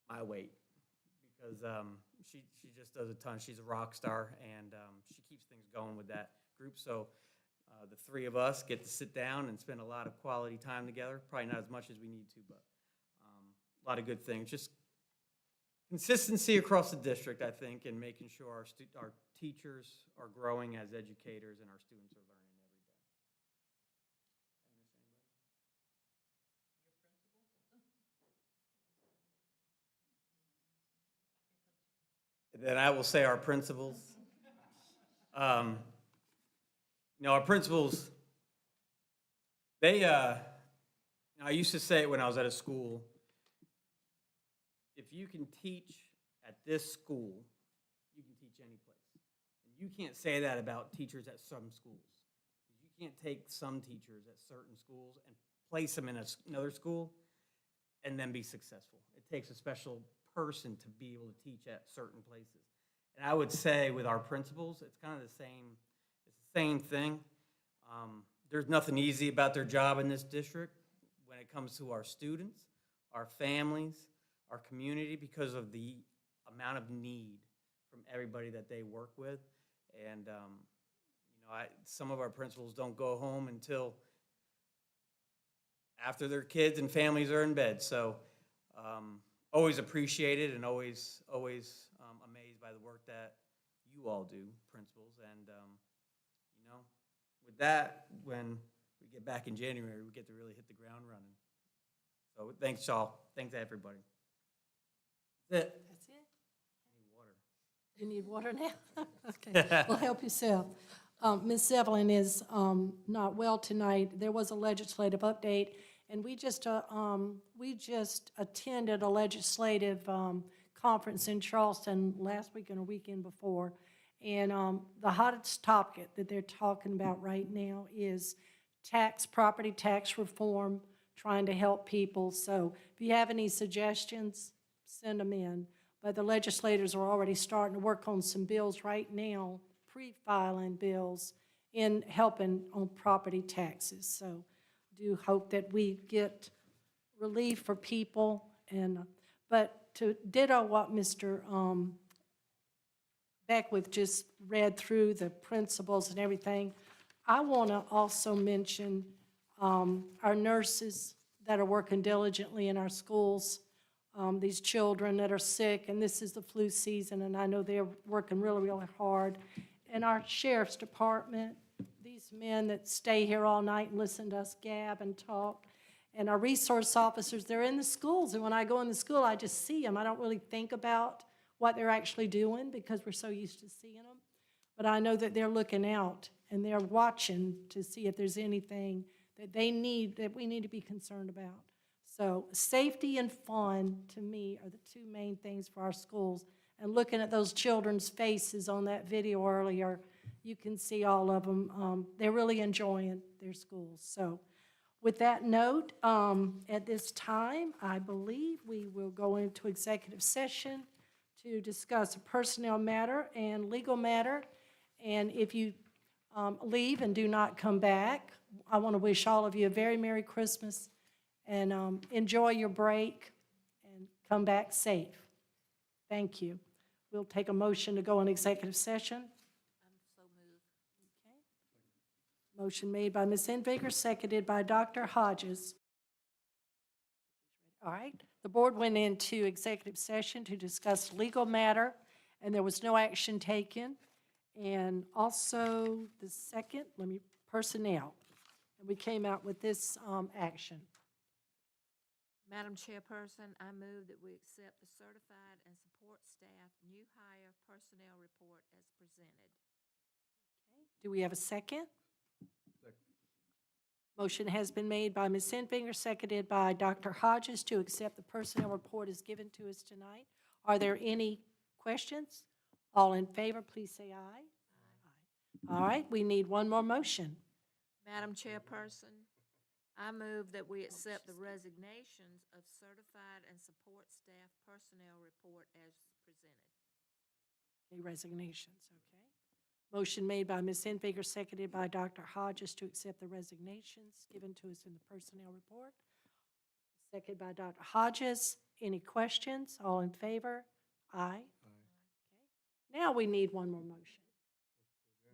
my weight because she just does a ton. She's a rock star, and she keeps things going with that group. So the three of us get to sit down and spend a lot of quality time together. Probably not as much as we need to, but a lot of good things. Just consistency across the district, I think, and making sure our teachers are growing as educators and our students are learning every day. Then I will say our principals. You know, our principals, I used to say it when I was at a school, if you can teach at this school, you can teach any place. And you can't say that about teachers at some schools. You can't take some teachers at certain schools and place them in another school and then be successful. It takes a special person to be able to teach at certain places. And I would say with our principals, it's kind of the same thing. There's nothing easy about their job in this district when it comes to our students, our families, our community, because of the amount of need from everybody that they work with. And you know, some of our principals don't go home until after their kids and families are in bed. So always appreciated and always amazed by the work that you all do, principals. And you know, with that, when we get back in January, we get to really hit the ground running. So thanks, y'all. Thanks, everybody. That's it. That's it? I need water. You need water now? Okay, well, help yourself. Ms. Evelyn is not well tonight. There was a legislative update, and we just attended a legislative conference in Charleston last week and a weekend before. And the hottest topic that they're talking about right now is property tax reform, trying to help people. So if you have any suggestions, send them in. But the legislators are already starting to work on some bills right now, pre-filing bills in helping on property taxes. So do hope that we get relief for people. But to ditto what Mr. Beckwith just read through, the principles and everything, I want to also mention our nurses that are working diligently in our schools, these children that are sick, and this is the flu season, and I know they're working really, really hard. And our sheriff's department, these men that stay here all night and listen to us gab and talk, and our resource officers, they're in the schools, and when I go in the school, I just see them. I don't really think about what they're actually doing because we're so used to seeing them. But I know that they're looking out and they're watching to see if there's anything that they need, that we need to be concerned about. So safety and fun, to me, are the two main things for our schools. And looking at those children's faces on that video earlier, you can see all of them. They're really enjoying their schools. So with that note, at this time, I believe we will go into executive session to discuss a personnel matter and legal matter. And if you leave and do not come back, I want to wish all of you a very Merry Christmas and enjoy your break and come back safe. Thank you. We'll take a motion to go in executive session. Motion made by Ms. Enviger, seconded by Dr. Hodges. All right, the board went into executive session to discuss legal matter, and there was no action taken. And also, the second, personnel. And we came out with this action. Madam Chairperson, I move that we accept the certified and support staff new hire personnel report as presented. Do we have a second? Motion has been made by Ms. Enfinger, seconded by Dr. Hodges to accept the personnel report as given to us tonight. Are there any questions? All in favor, please say aye. Aye. All right, we need one more motion. Madam Chairperson, I move that we accept the resignations of certified and support staff personnel report as presented. Okay, resignations, okay. Motion made by Ms. Enfinger, seconded by Dr. Hodges to accept the resignations given to us in the personnel report. Seconded by Dr. Hodges. Any questions? All in favor? Aye. Okay. Now we need one more motion.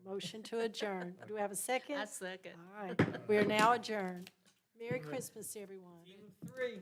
Motion to adjourn. Do we have a second? Second. All right, we are now adjourned. Merry Christmas, everyone.